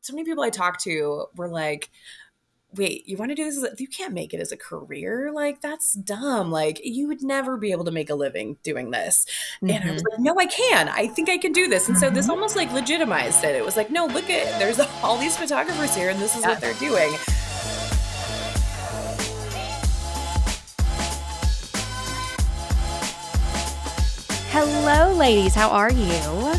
so many people I talked to were like, wait, you want to do this? You can't make it as a career. Like, that's dumb. Like, you would never be able to make a living doing this. And I was like, no, I can. I think I can do this. And so this almost like legitimized it. It was like, no, look at, there's all these photographers here and this is what they're doing. Hello, ladies. How are you?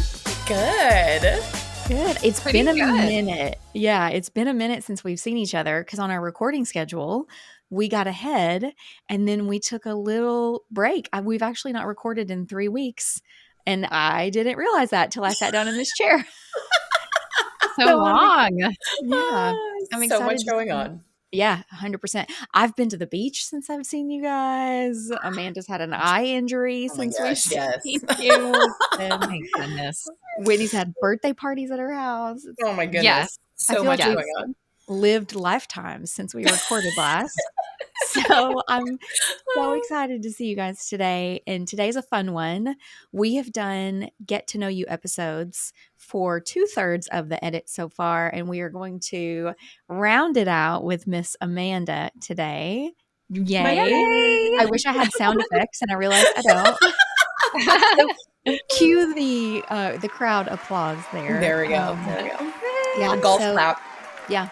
Good. Good. It's been a minute. Yeah, it's been a minute since we've seen each other because on our recording schedule, we got ahead and then we took a little break. We've actually not recorded in 3 weeks, and I didn't realize that till I sat down in this chair. So long. Yeah. I'm excited. So much going on. Yeah, 100%. I've been to the beach since I've seen you guys. Amanda's had an eye injury since we've seen you. And my goodness. Whitney's had birthday parties at her house. Oh my goodness. Yes. So much going on. Lived lifetimes since we recorded last. So I'm so excited to see you guys today. And today's a fun one. We have done get to know you episodes for 2/3 of the edit so far. And we are going to round it out with Miss Amanda today. Yay. I wish I had sound effects and I realized I don't. So cue the crowd applause there. There we go. Yeah. Golf clap. Yeah.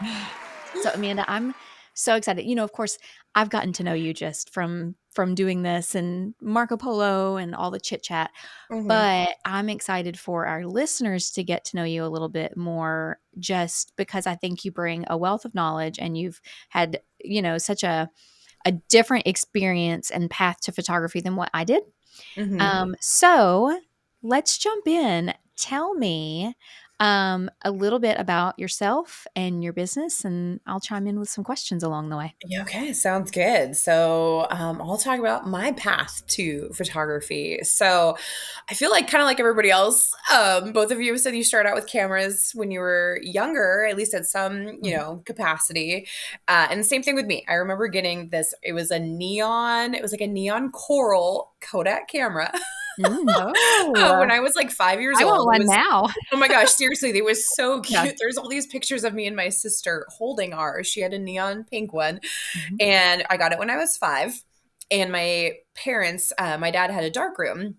So Amanda, I'm so excited. You know, of course, I've gotten to know you just from doing this and Marco Polo and all the chit chat, but I'm excited for our listeners to get to know you a little bit more, just because I think you bring a wealth of knowledge and you've had, you know, such a different experience and path to photography than what I did. So let's jump in. Tell me a little bit about yourself and your business, and I'll chime in with some questions along the way. Yeah, okay, sounds good. So I'll talk about my path to photography. So I feel like kind of like everybody else, both of you said you started out with cameras when you were younger, at least at some, you know, capacity. And the same thing with me. I remember getting this, it was like a neon coral Kodak camera. When I was like 5 years old. I want one now. Oh my gosh, seriously, they were so cute. Yeah. There's all these pictures of me and my sister holding ours. She had a neon pink one, and I got it when I was 5. And my parents, my dad had a darkroom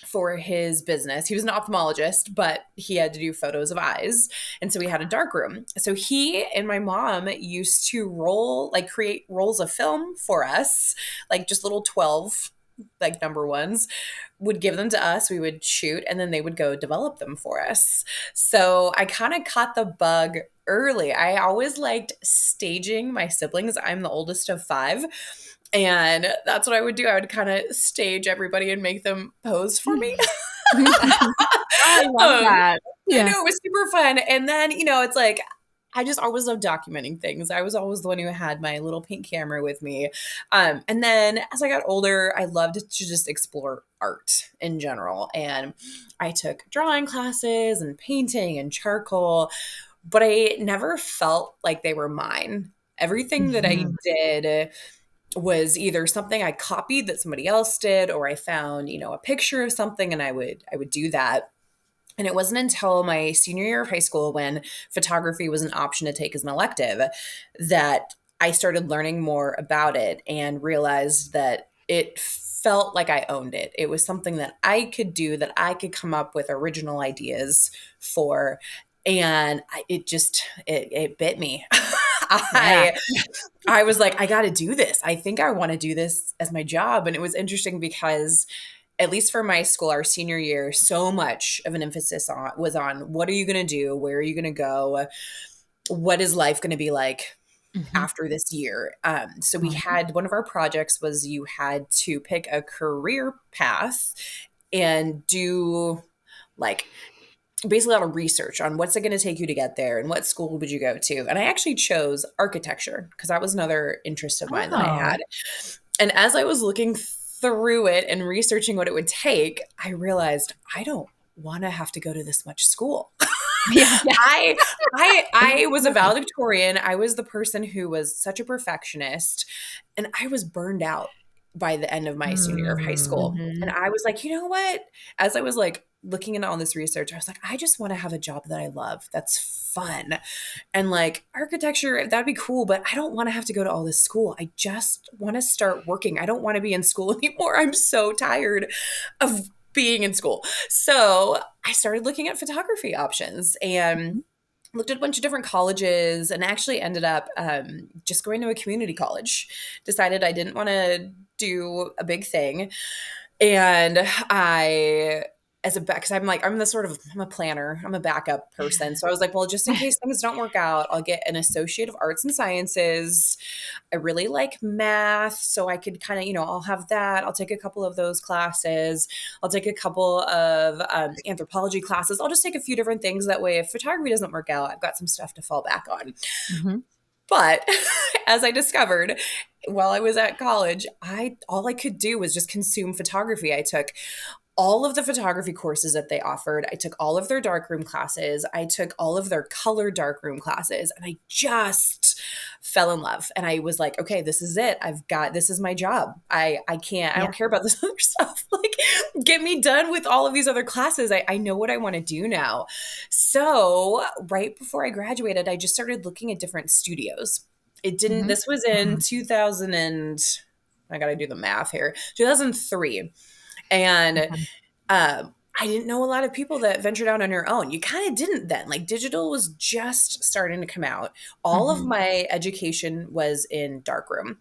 for his business. He was an ophthalmologist, but he had to do photos of eyes. And so we had a darkroom. So he and my mom used to create rolls of film for us, like just little 12 like number ones, would give them to us, we would shoot, and then they would go develop them for us. So I kind of caught the bug early. I always liked staging my siblings. I'm the oldest of 5. And that's what I would do. I would kind of stage everybody and make them pose for me. I love that. Yeah. It was super fun. And then, you know, it's like, I just always loved documenting things. I was always the one who had my little pink camera with me. And then as I got older, I loved to just explore art in general. And I took drawing classes and painting and charcoal, but I never felt like they were mine. Everything that I did was either something I copied that somebody else did, or I found, you know, a picture of something and I would do that. And it wasn't until my senior year of high school, when photography was an option to take as an elective, that I started learning more about it and realized that it felt like I owned it. It was something that I could do, that I could come up with original ideas for. And it bit me. I was like, I got to do this. I think I want to do this as my job. And it was interesting because, at least for my school, our senior year, so much of an emphasis was on what are you going to do? Where are you going to go? What is life going to be like after this year? So we had, one of our projects was you had to pick a career path and do like basically a lot of research on what's it going to take you to get there and what school would you go to. And I actually chose architecture because that was another interest of mine that I had. And as I was looking through it and researching what it would take, I realized I don't want to have to go to this much school. I was a valedictorian. I was the person who was such a perfectionist, and I was burned out by the end of my senior year of high school. And I was like, you know what? As I was like looking into all this research, I was like, I just want to have a job that I love, that's fun. And like architecture, that'd be cool, but I don't want to have to go to all this school. I just want to start working. I don't want to be in school anymore. I'm so tired of being in school. So I started looking at photography options and looked at a bunch of different colleges and actually ended up just going to a community college. Decided I didn't want to do a big thing. And I, as a back, because I'm a planner, I'm a backup person. So I was like, well, just in case things don't work out, I'll get an associate of arts and sciences. I really like math, so I could kind of, I'll have that. I'll take a couple of those classes. I'll take a couple of anthropology classes. I'll just take a few different things. That way, if photography doesn't work out, I've got some stuff to fall back on. Mm-hmm. But as I discovered while I was at college, all I could do was just consume photography. I took all of the photography courses that they offered. I took all of their darkroom classes. I took all of their color darkroom classes, and I just fell in love. And I was like, okay, this is it. This is my job. I don't care about this other stuff. Like, get me done with all of these other classes. I know what I want to do now. So right before I graduated, I just started looking at different studios. This was in 2000 and I got to do the math here, 2003. And I didn't know a lot of people that ventured out on your own. You kind of didn't then. Like, digital was just starting to come out. All of my education was in darkroom.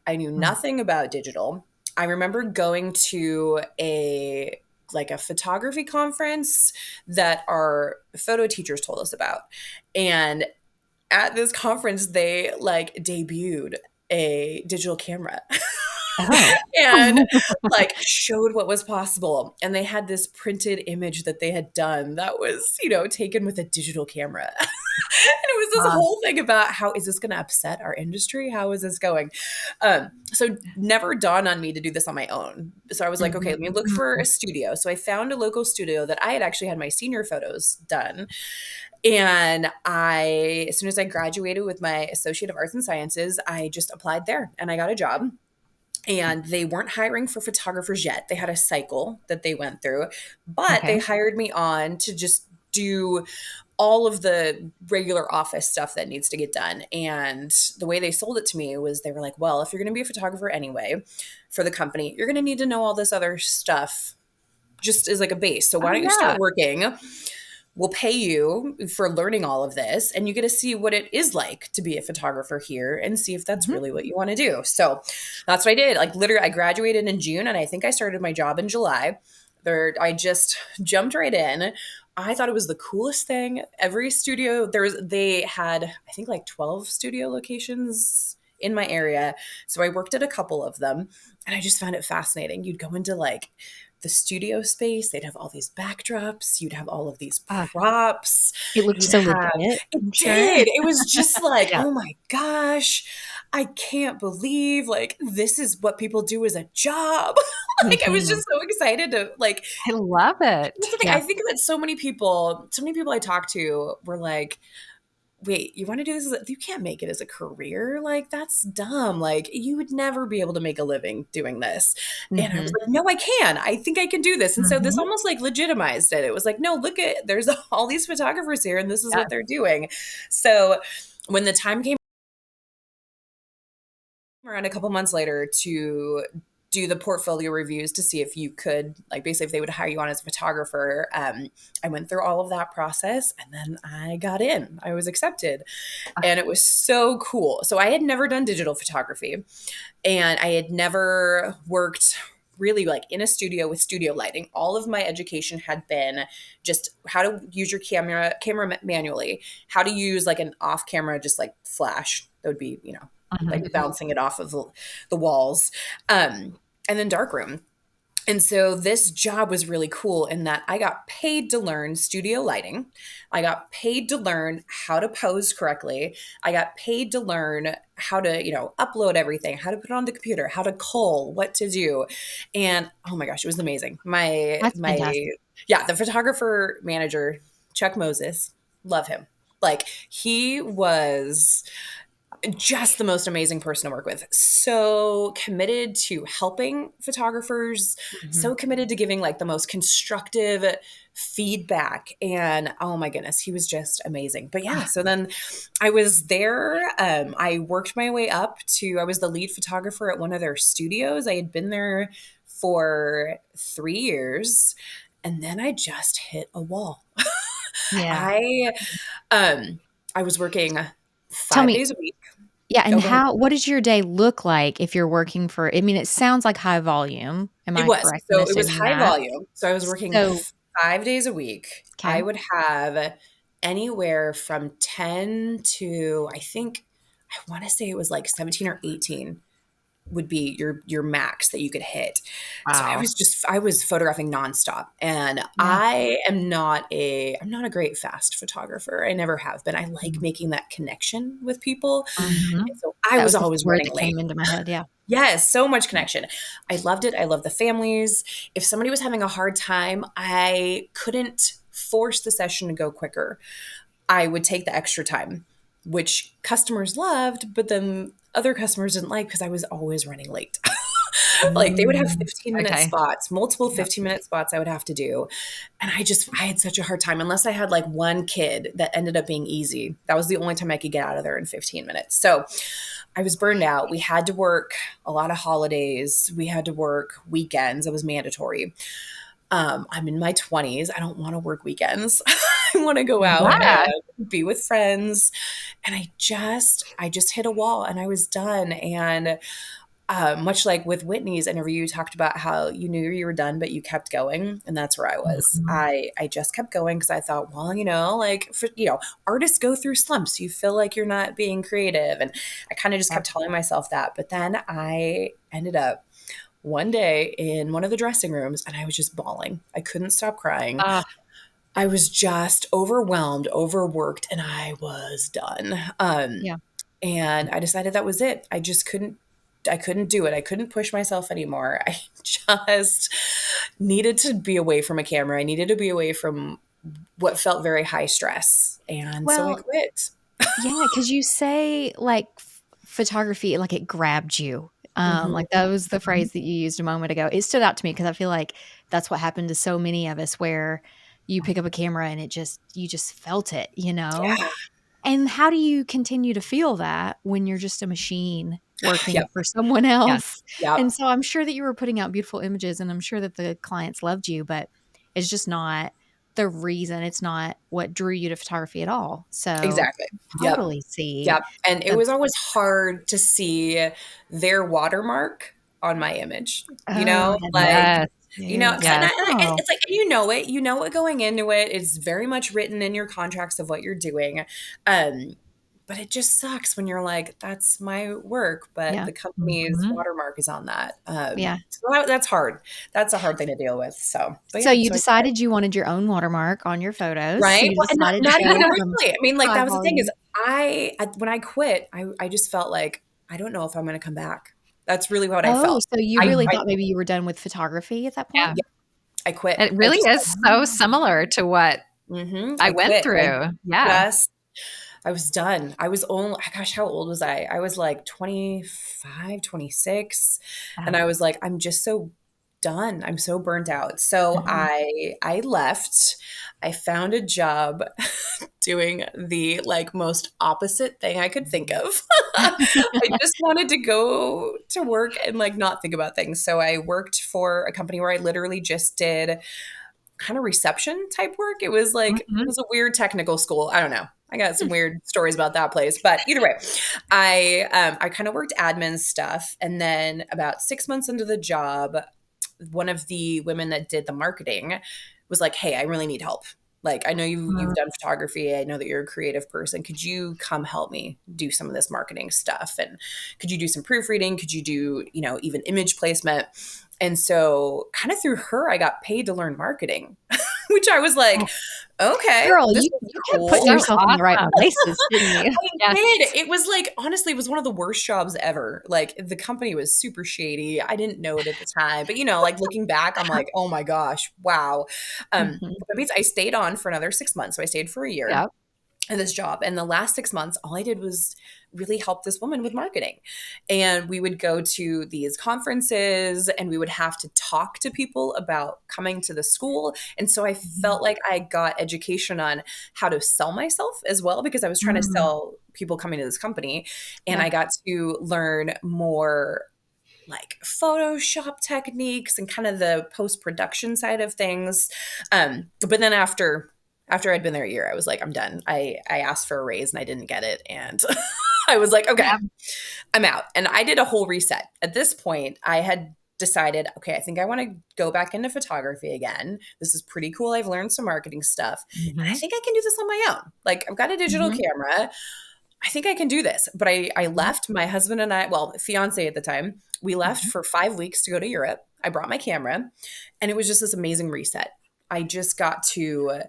I knew nothing about digital. I remember going to a photography conference that our photo teachers told us about. And at this conference, they debuted a digital camera. Oh. And showed what was possible. And they had this printed image that they had done that was, taken with a digital camera. And it was this whole thing about how is this going to upset our industry? How is this going? So never dawned on me to do this on my own. So I was like, okay, let me look for a studio. So I found a local studio that I had actually had my senior photos done. And as soon as I graduated with my Associate of Arts and Sciences, I just applied there and I got a job. And they weren't hiring for photographers yet. They had a cycle that they went through, but they hired me on to just do all of the regular office stuff that needs to get done. And the way they sold it to me was they were like, well, if you're going to be a photographer anyway for the company, you're going to need to know all this other stuff just as like a base. So why don't you start working? We'll pay you for learning all of this, and you get to see what it is like to be a photographer here and see if that's really what you want to do. So that's what I did. Like, literally, I graduated in June, and I think I started my job in July. I just jumped right in. I thought it was the coolest thing. Every studio, they had, I think, 12 studio locations in my area. So I worked at a couple of them, and I just found it fascinating. You'd go into the studio space, they'd have all these backdrops, you'd have all of these props. It looked so legit. It did. It was just oh my gosh, I can't believe this is what people do as a job. I was just so excited to I love it. I think that so many people I talk to were like, wait, you want to do this? You can't make it as a career. That's dumb. You would never be able to make a living doing this. And I was like, no, I can. I think I can do this. And so this almost legitimized it. It was no, look there's all these photographers here and this is what they're doing. So when the time came around a couple months later to do the portfolio reviews to see if you could, basically if they would hire you on as a photographer. I went through all of that process and then I got in. I was accepted and it was so cool. So I had never done digital photography and I had never worked really in a studio with studio lighting. All of my education had been just how to use your camera manually, how to use an off camera, just flash. That would be, bouncing it off of the walls. And then darkroom. And so this job was really cool in that I got paid to learn studio lighting. I got paid to learn how to pose correctly. I got paid to learn how to, upload everything, how to put it on the computer, how to cull, what to do. And oh my gosh, it was amazing. The photographer manager, Chuck Moses, love him. He was Just the most amazing person to work with. So committed to helping photographers, Mhm. so committed to giving like the most constructive feedback. And oh my goodness, he was just amazing. But yeah, so then I was there. I worked my way up to, I was the lead photographer at one of their studios. I had been there for 3 years. And then I just hit a wall. Yeah. I um I was working Tell five me, days a week. yeah, and Oh, go ahead. what does your day look like if you're working for, I mean, it sounds like high volume. Am It I was. correct in So it was assuming high that? volume. So I was working So 5 days a week. I okay. would have anywhere from 10 to I wanna say it was like 17 or 18 would be your max that you could hit. So Wow. I was photographing nonstop, and Yeah. I'm not a great fast photographer. I never have been. I like Mhm. making that connection with people, Mhm. and so I That was was the always word running that late. came into my head, yeah. Yes, so much connection. I loved it. I love the families. If somebody was having a hard time, I couldn't force the session to go quicker. I would take the extra time, which customers loved, but then other customers didn't like because I was always running late. Like they would have Mm. 15-minute Okay. spots, multiple Yep. 15-minute spots I would have to do. And I had such a hard time unless I had like one kid that ended up being easy. That was the only time I could get out of there in 15 minutes. So I was burned out. We had to work a lot of holidays. We had to work weekends. It was mandatory. I'm in my 20s. I don't want to work weekends. I want to go out Yeah. and be with friends. And I just hit a wall and I was done. And much like with Whitney's interview, you talked about how you knew you were done, but you kept going, and that's where I was. Mhm. I just kept going because I thought, well, artists go through slumps. You feel like you're not being creative, and I kind of just Yep. kept telling myself that. But then I ended up one day in one of the dressing rooms, and I was just bawling. I couldn't stop crying. Ah, I was just overwhelmed, overworked, and I was done. Yeah. And I decided that was it. I couldn't do it. I couldn't push myself anymore. I just needed to be away from a camera. I needed to be away from what felt very high stress. And so I Well, quit. yeah, because you say, like, photography, like, it grabbed you. Mhm. Like, that was the mhm. phrase that you used a moment ago. It stood out to me because I feel like that's what happened to so many of us where you pick up a camera and you just felt it, you know? Yeah. And how do you continue to feel that when you're just a machine working Yep. for someone Yes. else? And Yep. so I'm sure that you were putting out beautiful images, and I'm sure that the clients loved you, but it's just not the reason, it's not what drew you to photography at all. So, Exactly. Yep. totally see Yep. And it the was always hard to see their watermark on my image, oh, like, Yes. so, yes. Yes. and Oh, it's like, you know it going into it. It's very much written in your contracts of what you're doing. Um, but it just sucks when you're like, that's my work, but yeah, the company's Mhm. watermark is on that. yeah. That's hard. That's a hard thing to deal with. So, but So yeah, you so I quit. decided you wanted your own watermark on your photos, so Right? you Well, and decided to not even go from originally. I mean, like, high that was the thing is volume. when I quit, I just felt like, I don't know if I'm gonna come back. That's really what I Oh, felt. so you I really Mhm. thought maybe you were done with photography at that point? Yeah. Yeah, I quit. It I really just is so similar to what I I went quit. through. Yeah. Just I was done. I was only gosh, how old was I? I was like 25, 26, and Yeah. I was like, "I'm just so done. I'm so burnt out." So Mhm. I left. I found a job doing the, like, most opposite thing I could think of. I just wanted to go to work and, like, not think about things. So I worked for a company where I literally just did kind of reception type work. It Mhm. was a weird technical school. I don't know. I got some weird stories about that place, but either way, I kind of worked admin stuff, and then about 6 months into the job, one of the women that did the marketing was like, "Hey, I really need help. Like, I know you've Mhm. done photography. I know that you're a creative person. Could you come help me do some of this marketing stuff? And could you do some proofreading? Could you do, even image placement?" And so, kind of through her, I got paid to learn marketing, which I was Oh, like, okay, girl, this is you kept putting cool. So yourself in the right awesome. places, didn't you? I Yes. did. It was like, honestly, it was one of the worst jobs ever. Like, the company was super shady. I didn't know it at the time, but like, looking back, I'm like, oh my gosh, wow. Mhm. But that means I stayed on for another 6 months. So I stayed for a year. Yep. in this job. And the last 6 months, all I did was really help this woman with marketing. And we would go to these conferences and we would have to talk to people about coming to the school. And so I felt like I got education on how to sell myself as well, because I was trying to sell people coming to this company. And I got to learn more like Photoshop techniques and kind of the post-production side of things. But then after I'd been there a year, I was like, I'm done. I asked for a raise and I didn't get it. And I was like, okay, I'm out. And I did a whole reset. At this point, I had decided, okay, I think I want to go back into photography again. This is pretty cool. I've learned some marketing stuff. And I think I can do this on my own. Like, I've got a digital camera. I think I can do this. But I left. My husband and I, well, fiance at the time, we left for 5 weeks to go to Europe. I brought my camera and it was just this amazing reset. I just got to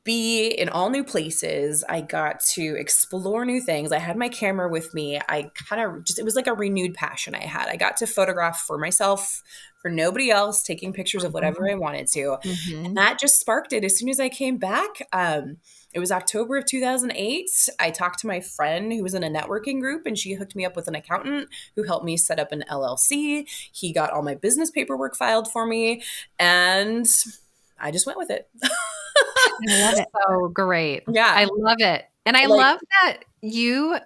be in all new places. I got to explore new things. I had my camera with me. I kind of just, it was like a renewed passion I had. I got to photograph for myself, for nobody else, taking pictures of whatever I wanted to. And that just sparked it. As soon as I came back, it was October of 2008. I talked to my friend who was in a networking group and she hooked me up with an accountant who helped me set up an LLC. He got all my business paperwork filed for me and I just went with it. I love it. So great. Yeah. I love it. And I love that you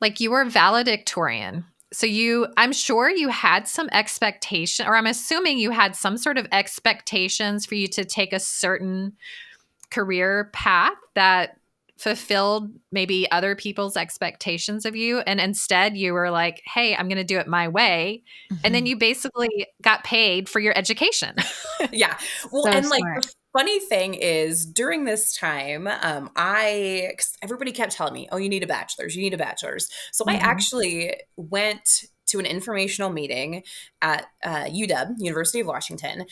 were valedictorian. So I'm sure you had some expectation, or I'm assuming you had some sort of expectations for you to take a certain career path that fulfilled maybe other people's expectations of you. And instead you were like, hey, I'm going to do it my way. And then you basically got paid for your education. Yeah. Well, So and like smart. the funny thing is during this time, 'cause everybody kept telling me, oh, you need a bachelor's, you need a bachelor's. So I actually went to an informational meeting at UW, University of Washington,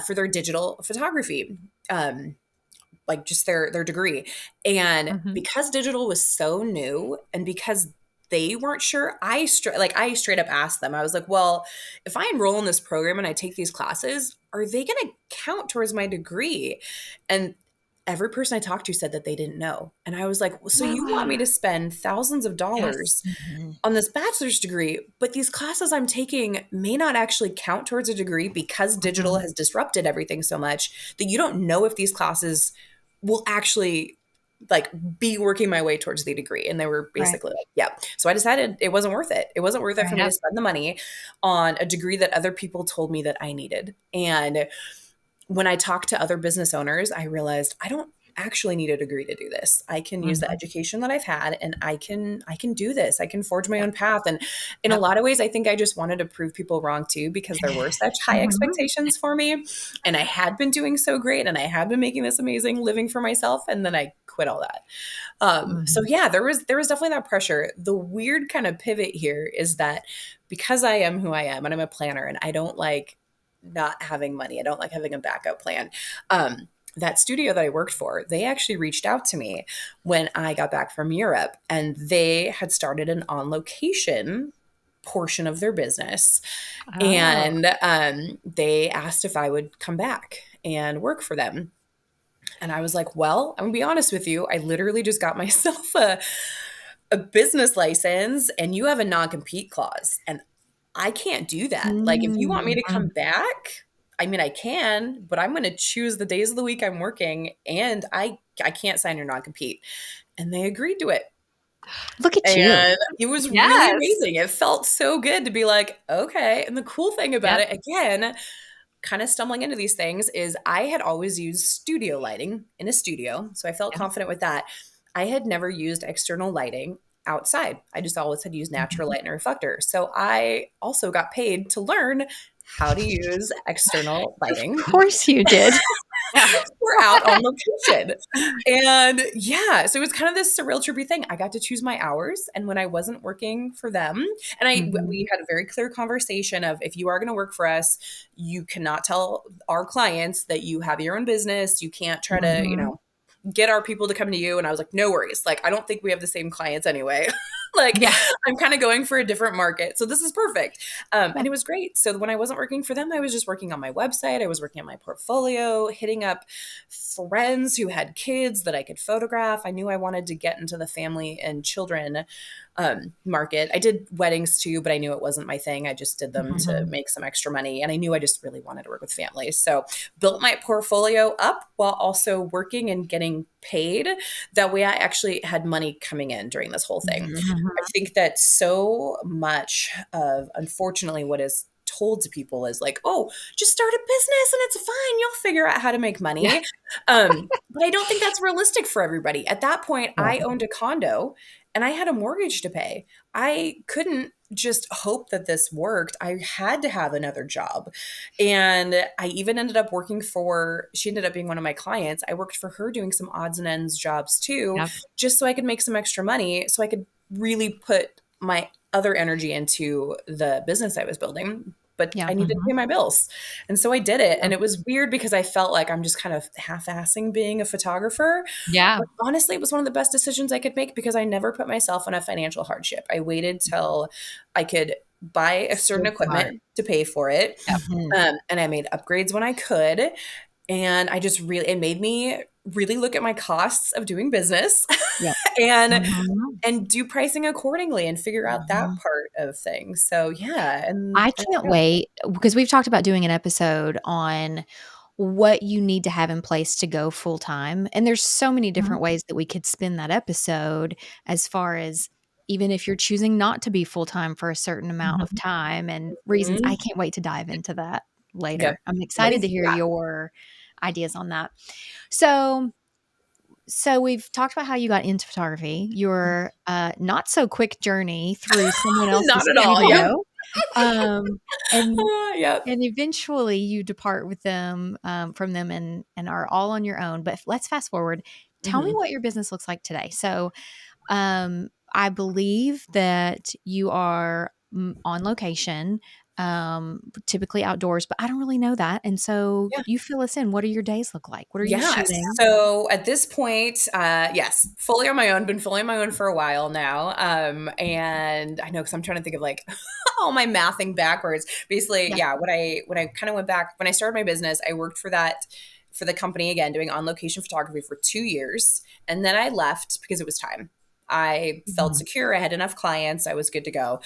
for their digital photography like just their degree. And because digital was so new and because they weren't sure, I straight up asked them. I was like, well, if I enroll in this program and I take these classes, are they going to count towards my degree? And every person I talked to said that they didn't know. And I was like, well, so you want me to spend thousands of dollars on this bachelor's degree, but these classes I'm taking may not actually count towards a degree because digital has disrupted everything so much that you don't know if these classes will actually like be working my way towards the degree. And they were basically like, yeah. So I decided it wasn't worth it. It wasn't worth it for me to spend the money on a degree that other people told me that I needed. And when I talked to other business owners, I realized I don't actually need a degree to do this. I can use the education that I've had and I can do this. I can forge my own path. And in a lot of ways, I think I just wanted to prove people wrong too, because there were such high expectations for me and I had been doing so great and I had been making this amazing living for myself. And then I quit all that. So yeah, there was definitely that pressure. The weird kind of pivot here is that because I am who I am and I'm a planner and I don't like not having money, I don't like having a backup plan. That studio that I worked for, they actually reached out to me when I got back from Europe and they had started an on location portion of their business. And they asked if I would come back and work for them. And I was like, well, I'm gonna be honest with you. I literally just got myself a business license and you have a non-compete clause and I can't do that. Like if you want me to come back, I mean, I can, but I'm going to choose the days of the week I'm working and I can't sign your non-compete. And they agreed to it. Look at you. And it was really amazing. It felt so good to be like, okay. And the cool thing about it, again, kind of stumbling into these things is I had always used studio lighting in a studio. So I felt confident with that. I had never used external lighting outside. I just always had used natural light and a reflector. So I also got paid to learn how to use external lighting. Of course you did. We're out on location. And yeah, so it was kind of this surreal, trippy thing. I got to choose my hours. And when I wasn't working for them, and we had a very clear conversation of if you are going to work for us, you cannot tell our clients that you have your own business. You can't try to, get our people to come to you. And I was like, no worries. Like, I don't think we have the same clients anyway. Like Yeah. I'm kind of going for a different market. So this is perfect. Yeah. And it was great. So when I wasn't working for them, I was just working on my website. I was working on my portfolio, hitting up friends who had kids that I could photograph. I knew I wanted to get into the family and children market. I did weddings too, but I knew it wasn't my thing. I just did them to Mhm. make some extra money. And I knew I just really wanted to work with families. So built my portfolio up while also working and getting paid. That way I actually had money coming in during this whole thing. I Mhm. think that so much of, unfortunately, what is told to people is like, oh, just start a business and it's fine. You'll figure out how to make Yeah. money. But I don't think that's realistic for everybody. At that point, Yeah. I owned a condo and I had a mortgage to pay. I couldn't just hope that this worked. I had to have another job. And I even ended up working for, she ended up being one of my clients. I worked for her doing some odds and ends jobs too, Yep. just so I could make some extra money so I could really put my other energy into the business I was building. But Yeah. I needed to Mhm. pay my bills. And so I did it. Yeah. And it was weird because I felt like I'm just kind of half assing being a photographer. Yeah. But honestly, it was one of the best decisions I could make because I never put myself in a financial hardship. I waited till I could buy a So certain smart. equipment to pay for it. Yep. Mhm. And I made upgrades when I could. And I just really, it made me really look at my costs of doing business Yep. and Mhm. do pricing accordingly and figure out that Mhm. part of things. So yeah, and I there can't you go. wait because we've talked about doing an episode on what you need to have in place to go full time. And there's so many Mhm. different ways that we could spin that episode as far as even if you're choosing not to be full time for a certain amount of Mhm. time and reasons. I Mhm. can't wait to dive into that Yep. later. I'm excited to Please. hear your ideas on that. So so we've talked about how you got into photography, your not so quick journey through someone Not else's at all. Yep. studio, um, and Yep. eventually you depart with them from them and are all on your own. But let's fast forward. Tell me Mhm. what your business looks like today. So I believe that you are on location, typically outdoors, but I don't really know that. And so Yeah. you fill us in. What do your days look like? What are you Yes. shooting? So at this point, yes, fully on my own, been fully on my own for a while now. And I know because I'm trying to think of like all my mathing backwards. Basically, Yeah. yeah, when I kind of went back, when I started my business, I worked for the company again, doing on location photography for 2 years. And then I left because it was time. I felt Mhm. secure. I had enough clients. I was good to go.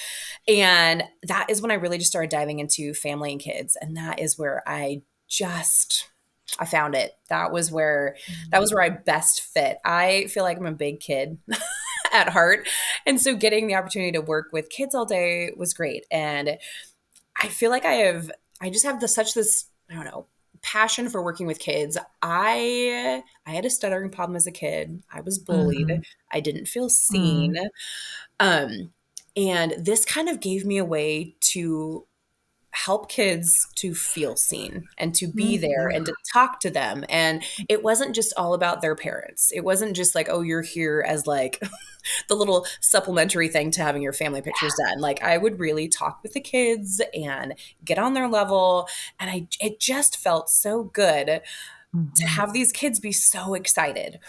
And that is when I really just started diving into family and kids. And that is where I found it. That was where I best fit. I feel like I'm a big kid at heart. And so getting the opportunity to work with kids all day was great. And I feel like I just have this, I don't know, passion for working with kids. I had a stuttering problem as a kid. I was bullied. Mhm. I didn't feel seen. Mhm. Um, and this kind of gave me a way to help kids to feel seen and to be there Mhm. and to talk to them. And it wasn't just all about their parents. It wasn't just like, oh, you're here as like the little supplementary thing to having your family pictures done. Like I would really talk with the kids and get on their level. And it just felt so good to Mhm. have these kids be so excited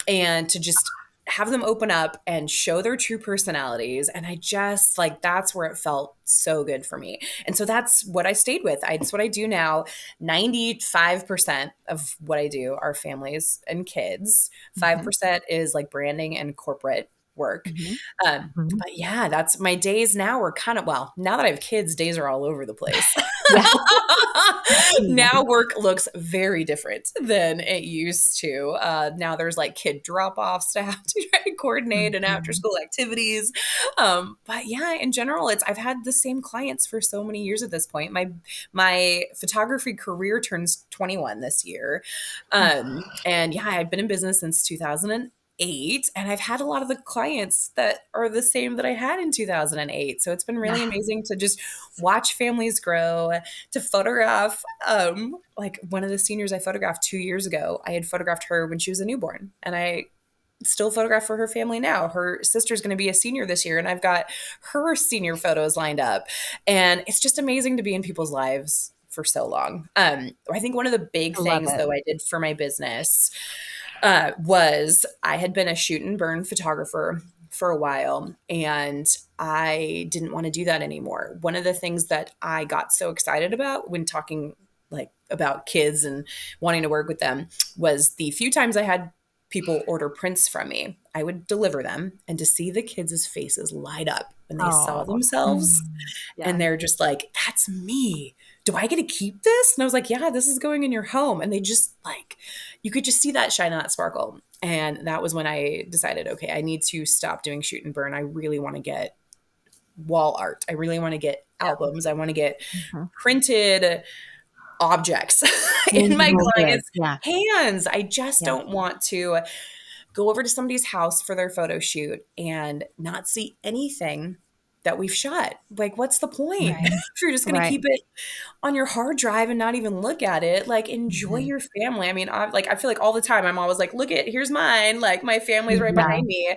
and to just have them open up and show their true personalities. And I just like, that's where it felt so good for me. And so that's what I stayed with. That's what I do now. 95% of what I do are families and kids. Mhm. 5% is like branding and corporate work. Mhm. Mhm. But yeah, that's my days now are kind of, well, now that I have kids, days are all over the place. Yeah. I can Now imagine. work looks very different than it used to. Now there's like kid drop offs to have to try to coordinate and after Mhm. school activities. But yeah, in general, I've had the same clients for so many years at this point. My photography career turns 21 this year. And yeah, I've been in business since 2008, and I've had a lot of the clients that are the same that I had in 2008. So it's been Yeah. really amazing to just watch families grow, to photograph. Like one of the seniors I photographed 2 years ago, I had photographed her when she was a newborn, and I still photograph for her family now. Her sister's going to be a senior this year, and I've got her senior photos lined up. And it's just amazing to be in people's lives for so long. I think one of the big I love things, it. though, I did for my business was I had been a shoot and burn photographer for a while, and I didn't want to do that anymore. One of the things that I got so excited about when talking like about kids and wanting to work with them was the few times I had people order prints from me, I would deliver them, and to see the kids' faces light up when they saw Oh. themselves Yeah. and they're just like, that's me. Do I get to keep this? And I was like, yeah, this is going in your home. And they just like, you could just see that shine and that sparkle. And that was when I decided, okay, I need to stop doing shoot and burn. I really want to get wall art. I really want to get albums. I want to get Mhm. printed objects in my Tangible goods. clients' Yeah. hands. I just Yeah. don't want to go over to somebody's house for their photo shoot and not see anything that we've shot. Like, what's the point? Right. If you're just going to Right. keep it on your hard drive and not even look at it, like enjoy Mhm. your family. I mean, I feel like all the time I'm always like, look at, here's mine. Like my family's right Yeah. behind me.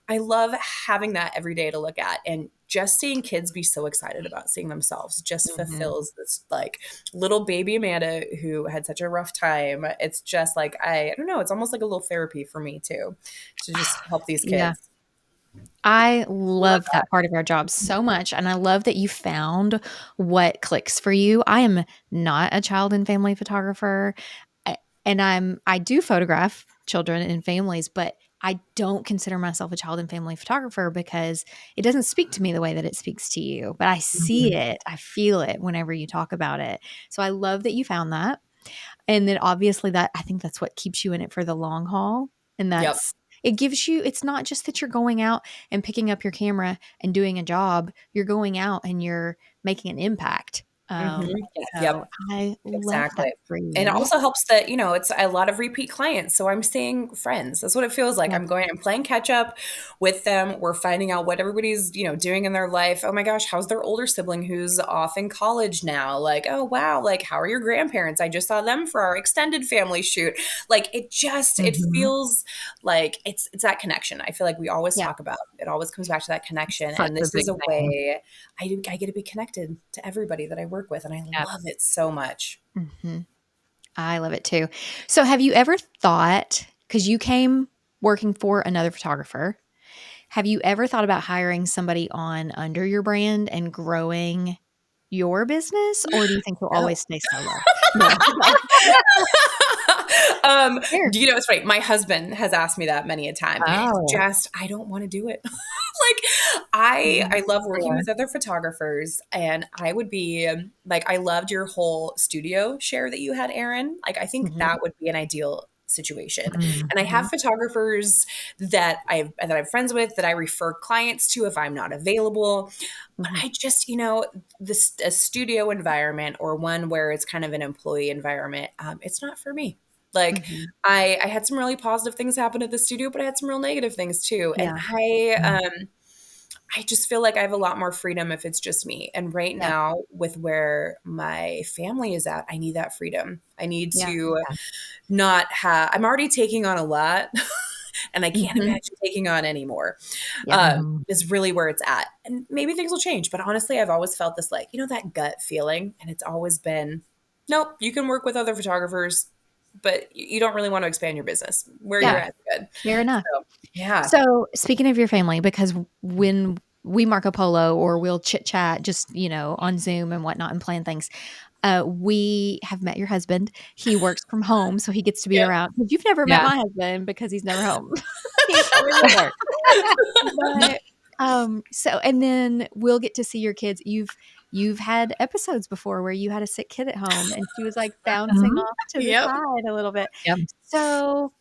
I love having that every day to look at, and just seeing kids be so excited about seeing themselves just Mhm. fulfills this like little baby Amanda who had such a rough time. It's just like, I don't know. It's almost like a little therapy for me too, to just help these Yeah. kids. I Love love that part of our job so much, and I love that you found what clicks for you. I am not a child and family photographer, a and I do photograph children and families, but I don't consider myself a child and family photographer because it doesn't speak to me the way that it speaks to you, but I see Mhm. it, I feel it whenever you talk about it. So I love that you found that. And then obviously that I think that's what keeps you in it for the long haul. And Yep. that's it gives you it's not just that you're going out and picking up your camera and doing a job. You're going out and you're making an impact. Mhm. So Yep. I love that Exactly. for And it you. also helps that, it's a lot of repeat clients. So I'm seeing friends. That's what it feels like. Yeah. I'm playing catch up with them. We're finding out what everybody's, doing in their life. Oh my gosh, how's their older sibling who's off in college now? Like, oh wow, like how are your grandparents? I just saw them for our extended family shoot. Like it Mhm. feels like it's that connection. I feel like we always Yeah. talk about. It always comes back to that connection. Such And a this is big a thing. way I get to be connected to everybody that I work with. And I Yep. love it so much. Mhm. I love it too. So have you ever thought cuz you came working for another photographer, have you ever thought about hiring somebody on under your brand and growing your business, or do you think you'll No. always stay solo? No. Okay. Fair. It's funny. My husband has asked me that many a time, and it's Oh. just I don't want to do it. Like I love working Sure. with other photographers, and I would be like I loved your whole studio share that you had, Erin. Like I think Mhm. that would be an ideal situation. And I have Mhm. photographers that I'm friends with that I refer clients to if I'm not available. But Mhm. I just, this a studio environment or one where it's kind of an employee environment, it's not for me. Like Mhm. I had some really positive things happen at the studio, but I had some real negative things too. And Yeah. I just feel like I have a lot more freedom if it's just me. And right Yeah. now, with where my family is at, I need that freedom. I need Yeah. to not have. I'm already taking on a lot, and I can't Mhm. imagine taking on anymore. Yeah. Mhm. Is really where it's at. And maybe things will change. But honestly, I've always felt this like, that gut feeling. And it's always been, nope, you can work with other photographers, but you don't really want to expand your business. Where you're Yeah. at, good. Fair enough. So, yeah. So, speaking of your family, because when we Marco Polo or we'll chit chat just, on Zoom and whatnot and plan things, we have met your husband. He works from home, so he gets to be Yep. around. But you've never met Yeah. my husband because he's never home. He's always at work. But, so and then we'll get to see your kids. You've had episodes before where you had a sick kid at home and she was, like, bouncing Mhm. off to the Yep. side a little bit. Yep. So,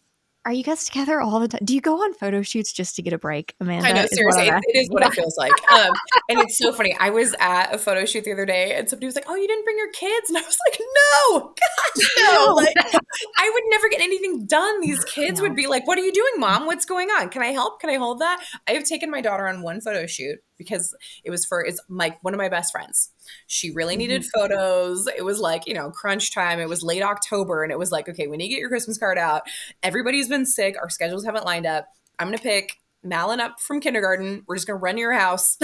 are you guys together all the time? Do you go on photo shoots just to get a break, I know, Amanda, is what seriously, I'm it is asking? what it feels like. And it's so funny. I was at a photo shoot the other day, and somebody was like, "Oh, you didn't bring your kids?" And I was like, "No, gosh, no!" No. Like, I would never get anything done. These kids would No. be like, "What are you doing, mom? What's going on? Can I help? Can I hold that?" I have taken my daughter on one photo shoot because it's my one of my best friends. She really needed Mhm. photos. It was like, crunch time. It was late October, and it was like, okay, we need to get your Christmas card out. Everybody's been sick. Our schedules haven't lined up. I'm gonna pick Malin up from kindergarten. We're just gonna run to your house.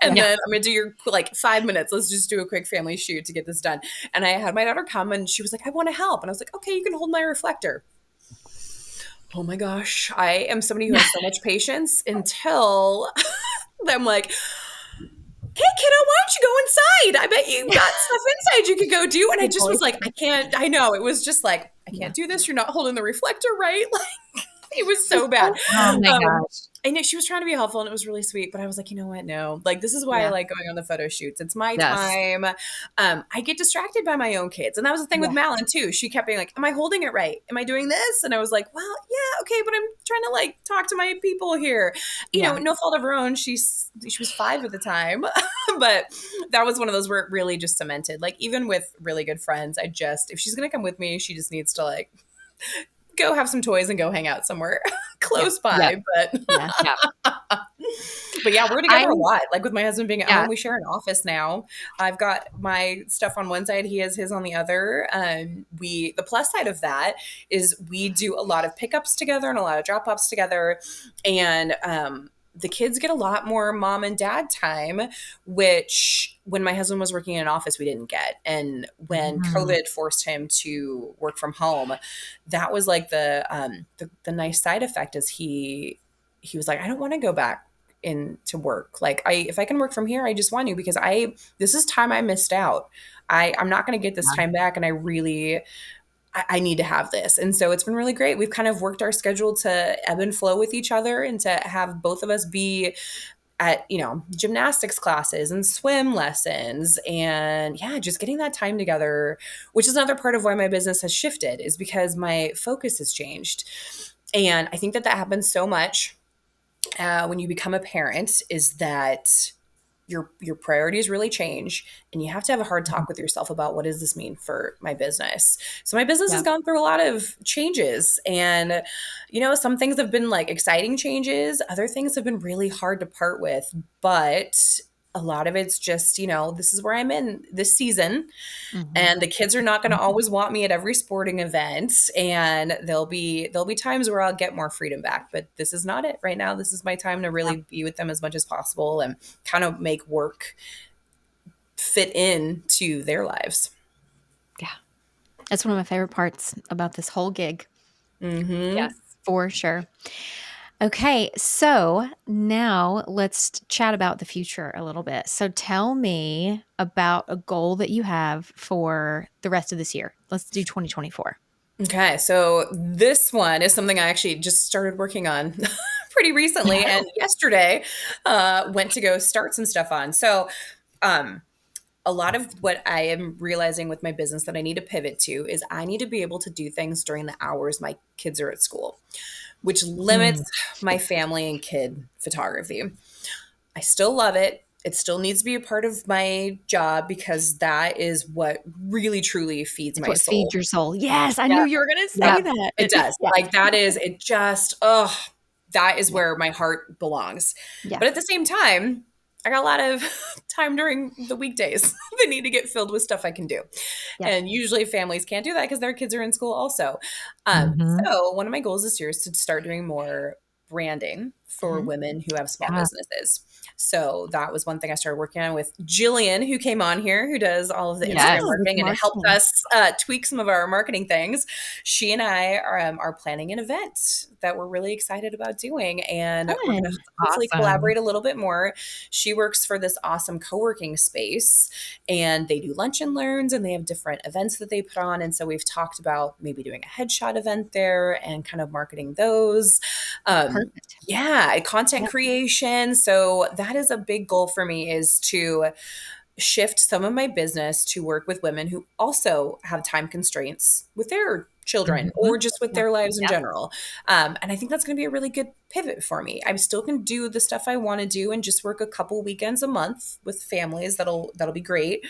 And Yeah. then I'm gonna do your like 5 minutes. Let's just do a quick family shoot to get this done. And I had my daughter come and she was like, I want to help. And I was like, okay, you can hold my reflector. Oh my gosh, I am somebody who has so much patience until I'm like, hey kiddo, why don't you go inside? I bet you've got stuff inside you could go do. And I Good just was voice. like, I can't, I know. It was just like, I Yeah. can't do this. You're not holding the reflector right. Like, it was so bad. Oh my Um, gosh. I know she was trying to be helpful and it was really sweet, but I was like, you know what? No, like this is why I Yeah. like going on the photo shoots. It's my Yes. time. I get distracted by my own kids. And that was the thing with Yeah. Malin too. She kept being like, am I holding it right? Am I doing this? And I was like, well, yeah, okay, but I'm trying to like talk to my people here. You know, Yeah. no fault of her own. She was 5 at the time, but that was one of those where it really just cemented. Like even with really good friends, if she's gonna come with me, she just needs to like go have some toys and go hang out somewhere Yeah. close by. But Yeah. Yeah. but yeah, we're I together a lot. Like with my husband being at yeah. home, we share an office now. I've got my stuff on one side, he has his on the other. The plus side of that is we do a lot of pickups together and a lot of drop offs together, and the kids get a lot more mom and dad time, which when my husband was working in an office, we didn't get. And when Mhm. COVID forced him to work from home, that was like the nice side effect is he was like, I don't want to go back into work. Like if I can work from here, I just want to because this is time I missed out. I'm not going to get this Yeah. time back. And I need to have this. And so it's been really great. We've kind of worked our schedule to ebb and flow with each other and to have both of us be at, gymnastics classes and swim lessons and yeah, just getting that time together, which is another part of why my business has shifted is because my focus has changed. And I think that happens so much when you become a parent is that your priorities really change and you have to have a hard Mhm. talk with yourself about what does this mean for my business. So my business has Yeah. gone through a lot of changes and some things have been like exciting changes, other things have been really hard to part with, but a lot of it's just this is where I'm in this season Mm-hmm. and the kids are not going to always want me at every sporting event and there'll be times where I'll get more freedom back, but this is not it right now. This is my time to Yeah. really be with them as much as possible and kind of make work fit into their lives. Yeah. That's one of my favorite parts about this whole gig, Mm-hmm. Yes. for sure. Okay, so now let's chat about the future a little bit. So tell me about a goal that you have for the rest of this year. Let's do 2024. Okay, so this one is something I actually just started working on pretty recently and yesterday went to go start some stuff on. So um a lot of what I am realizing with my business that I need to pivot to is I need to be able to do things during the hours my kids are at school, which limits Mm. my family and kid photography. I still love it. It still needs to be a part of my job because that is what really truly feeds It's my what feeds soul. your soul. Yes, I Yeah. knew you were going to Yeah, say that. it does. Yeah. Like that is Yeah. where my heart belongs. Yeah. But at the same time, I got a lot of time during the weekdays that need to get filled with stuff I can do. Yeah. And usually families can't do that because their kids are in school also. Mhm. So one of my goals this year is to start doing more branding for Mhm. women who have small Yeah. businesses. So that was one thing I started working on with Jillian, who came on here, who does all of the Yeah, Instagram with marketing and it helped marketing. us tweak some of our marketing things. She and I are planning an event that we're really excited about doing. And we're going to Fun. hopefully Awesome. collaborate a little bit more. She works for this awesome co-working space and they do lunch and learns and they have different events that they put on. And so we've talked about maybe doing a headshot event there and kind of marketing those. Perfect. Yeah, content Yep. creation. So that is a big goal for me is to shift some of my business to work with women who also have time constraints with their children Mhm. or just with Yeah. their lives in Yep. general. And I think that's going to be a really good pivot for me. I still can do the stuff I want to do and just work a couple weekends a month with families. That'll be great.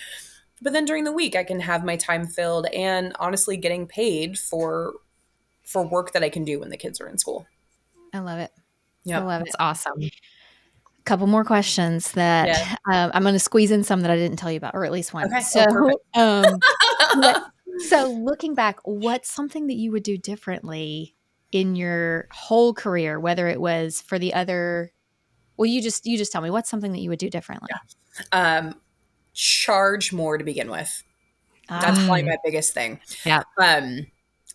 But then during the week, I can have my time filled and honestly getting paid for work that I can do when the kids are in school. I love it. I Yep. love That's it. awesome. Couple more questions that Yeah. I'm going to squeeze in some that I didn't tell you about, or at least one. Okay. So, Oh, perfect. what, so looking back, what's something that you would do differently in your whole career, whether it was for the other? Well, you just tell me what's something that you would do differently. um, charge more to begin with. That's Ah, probably Mm. my biggest thing. Yeah. Um,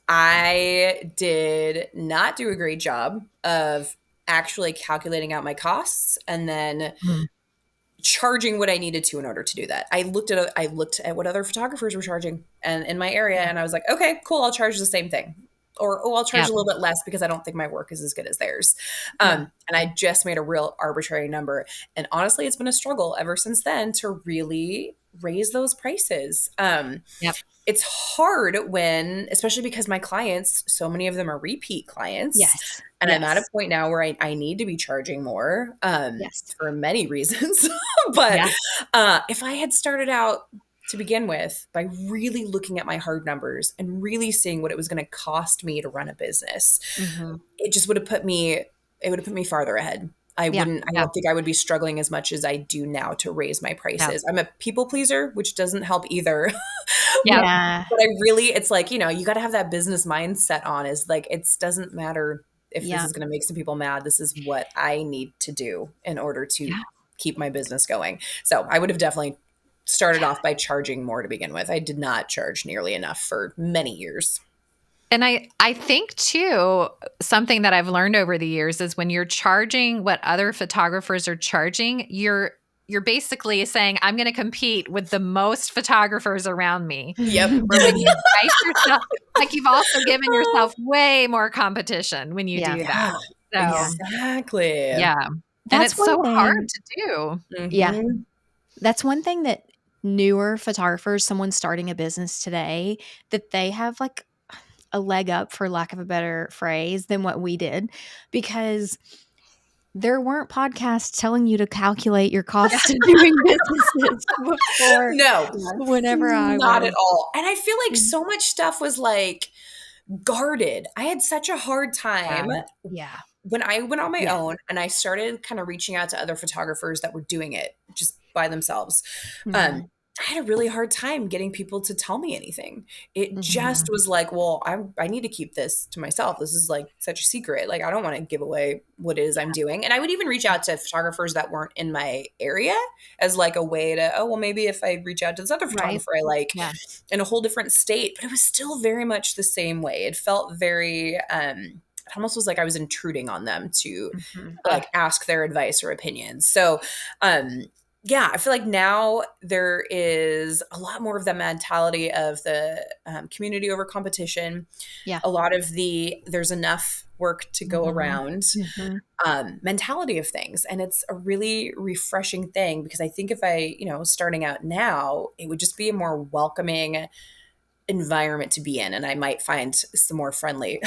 I did not do a great job of actually calculating out my costs and then Mm. charging what I needed to in order to do that. I looked at what other photographers were charging and in my area, Yeah. and I was like, okay, cool, I'll charge the same thing. Or, oh, I'll charge Yeah. a little bit less because I don't think my work is as good as theirs. Yeah. And I just made a real arbitrary number. And honestly, it's been a struggle ever since then to really raise those prices. Yep. It's hard when, especially because my clients, so many of them are repeat clients. Yes. And I'm at a Yes. point now where I need to be charging more Yes. for many reasons. But if I had started out to begin with by really looking at my hard numbers and really seeing what it was going to cost me to run a business, Mm-hmm. it just would have put me, it would have put me farther ahead. I Yeah. don't think I would be struggling as much as I do now to raise my prices. I'm a people pleaser, which doesn't help either. Yeah. But I really, it's like, you got to have that business mindset on is like, it doesn't matter if this is going to make some people mad. This is what I need to do in order to keep my business going. So I would have definitely started off by charging more to begin with. I did not charge nearly enough for many years. And I think too, something that I've learned over the years is when you're charging what other photographers are charging, you're basically saying, I'm going to compete with the most photographers around me. Yep. Or when you price yourself, like you've also given yourself way more competition when you do that. So, exactly. Yeah. And That's it's so one hard thing. to do. Mhm. Yeah. That's one thing that newer photographers, someone starting a business today, that they have like a leg up, for lack of a better phrase, than what we did, because there weren't podcasts telling you to calculate your cost of doing businesses before. No, Whenever I not was. at all. And I feel like so much stuff was like guarded. I had such a hard time Yeah. when I went on my Yeah. own and I started kind of reaching out to other photographers that were doing it just by themselves. Mhm. I had a really hard time getting people to tell me anything. It Mhm. just was like, well, I need to keep this to myself. This is like such a secret. Like, I don't want to give away what it is I'm doing. And I would even reach out to photographers that weren't in my area as like a way to, oh, well, maybe if I reach out to this other photographer I like in a whole different state, but it was still very much the same way. It felt very, it almost was like I was intruding on them to like ask their advice or opinions. So, yeah, I feel like now there is a lot more of the mentality of the community over competition. Yeah. A lot of there's enough work to go around mentality of things. And it's a really refreshing thing because I think if I, starting out now, it would just be a more welcoming environment to be in. And I might find some more friendly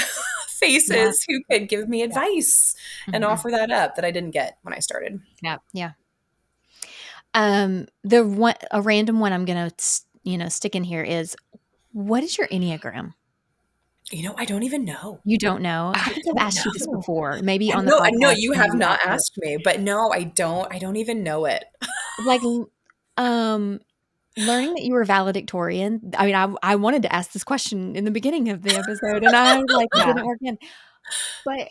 faces who could give me advice and offer that up that I didn't get when I started. Yeah. Yeah. A random one I'm going to, stick in here is, what is your Enneagram? I don't even know. You don't know? I think I've asked you this before, maybe on the No, podcast. no, you have not asked me, but no, I don't even know it. Like, learning that you were valedictorian. I mean, I wanted to ask this question in the beginning of the episode, and I didn't work in. But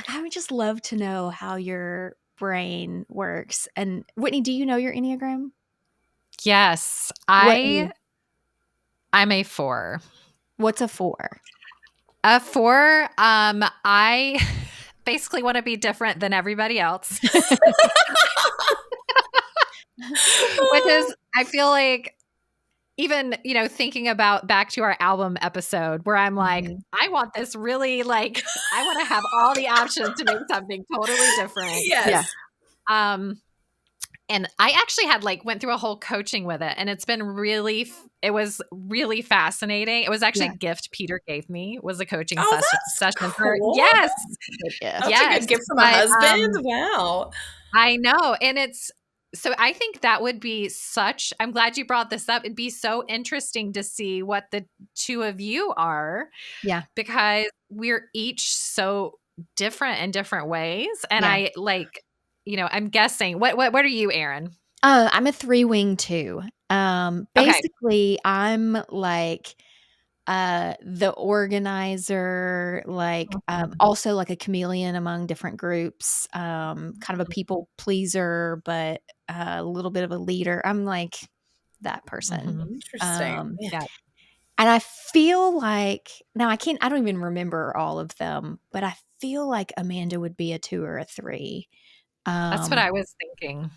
I would just love to know how your brain works. And Whitney, do you know your Enneagram? Yes, I'm a 4. What's a 4? A 4, I basically want to be different than everybody else. Which is, I feel like, even, thinking about back to our album episode where I'm like, I want this really, I want to have all the options to make something totally different. Yes. Yeah. And I actually went through a whole coaching with it, and it's been it was really fascinating. It was actually a gift Peter gave me, was a coaching session. Cool. Yes. That's a good gift from a husband. Wow. I know. And so I think that would be I'm glad you brought this up. It'd be so interesting to see what the two of you are. Yeah. Because we're each so different in different ways. And I'm guessing, what are you, Erin? I'm a 3-wing too. Basically I'm like the organizer, also like a chameleon among different groups, kind of a people pleaser, but a little bit of a leader. I'm like that person. Interesting. I And I feel like now I don't even remember all of them, but I feel like Amanda would be a 2 or a 3. That's what I was thinking.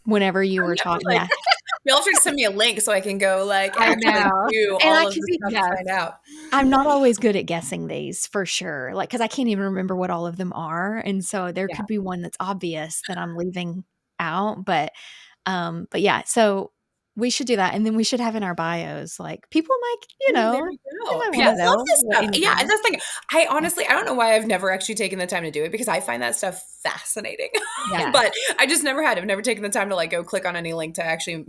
Whenever you I'm were never talking, like, yeah. you'll have to send me a link so I can go like I actually know. do And all I of can the be stuff Yes. to find out. I'm not always good at guessing these for sure, like, because I can't even remember what all of them are, and so there Yeah. could be one that's obvious that I'm leaving out, but yeah, so we should do that, and then we should have in our bios, like, people might, Ooh, there we they go. might People wanna Yes. love know this what stuff. Yeah, anything and is. that's the thing. I honestly, I don't know why I've never actually taken the time to do it because I find that stuff fascinating. Yes. But I just never had. I've never taken the time to like go click on any link to actually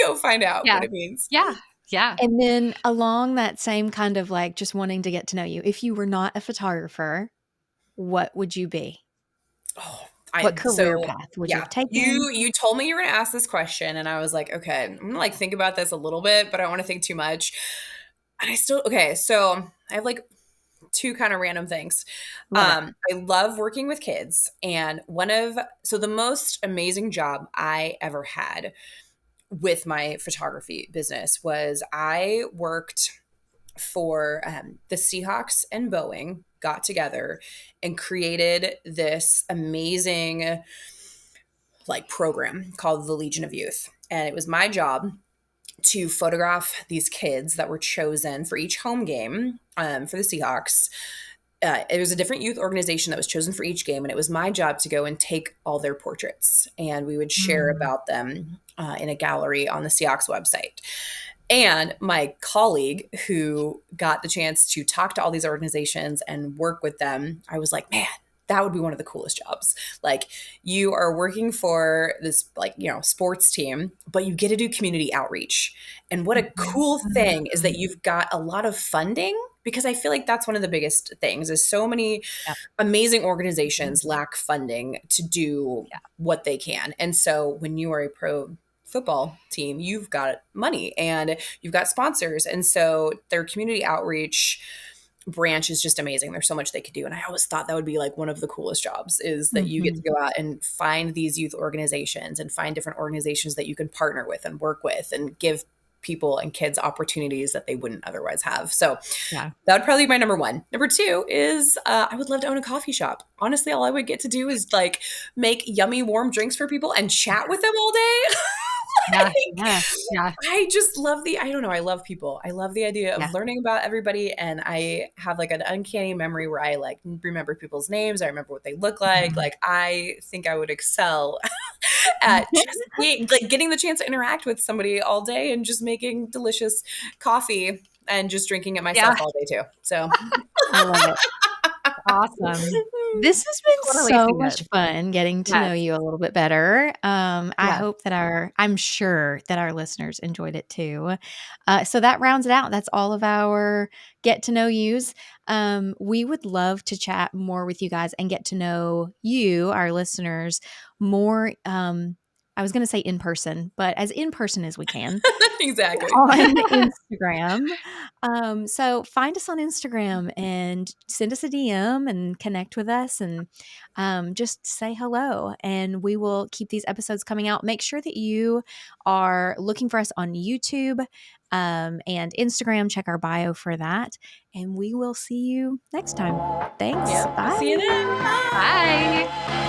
go find out Yeah. what it means. Yeah. Yeah. And then along that same kind of, like, just wanting to get to know you, if you were not a photographer, what would you be? Oh, What career so path would you yeah, have taken? you told me you were gonna ask this question, and I was like, okay, I'm gonna like think about this a little bit, but I don't want to think too much. And I still okay. So I have like two kind of random things. Love it. I love working with kids, and the most amazing job I ever had with my photography business was I worked for the Seahawks and Boeing got together and created this amazing like program called the Legion of Youth. And it was my job to photograph these kids that were chosen for each home game for the Seahawks. It was a different youth organization that was chosen for each game, and it was my job to go and take all their portraits, and we would share Mm. about them in a gallery on the Seahawks website. And my colleague who got the chance to talk to all these organizations and work with them, I was like, man, that would be one of the coolest jobs. Like you are working for this like, sports team, but you get to do community outreach. And what a cool thing is that you've got a lot of funding because I feel like that's one of the biggest things is so many Yeah. amazing organizations lack funding to do what they can. And so when you are a pro football team, you've got money and you've got sponsors. And so their community outreach branch is just amazing. There's so much they could do. And I always thought that would be like one of the coolest jobs is that you get to go out and find these youth organizations and find different organizations that you can partner with and work with and give people and kids opportunities that they wouldn't otherwise have. So Yeah. that would probably be my number one. Number two is I would love to own a coffee shop. Honestly, all I would get to do is like make yummy warm drinks for people and chat with them all day. Yeah. Like, Yeah. I just love I don't know, I love people. I love the idea of Yeah. learning about everybody. And I have like an uncanny memory where I like remember people's names. I remember what they look like. Like I think I would excel at just like getting the chance to interact with somebody all day and just making delicious coffee and just drinking it myself all day too. So I love it. Awesome. This has been Totally so see much it. fun getting to know Yes. you a little bit better. I Yes. hope that I'm sure that our listeners enjoyed it too. So that rounds it out. That's all of our get to know yous. We would love to chat more with you guys and get to know you, our listeners, more. I was going to say in person, but as in person as we can. exactly. On Instagram. So find us on Instagram and send us a DM and connect with us and just say hello. And we will keep these episodes coming out. Make sure that you are looking for us on YouTube and Instagram. Check our bio for that. And we will see you next time. Thanks. Yep. Bye. See you then. Bye. Bye.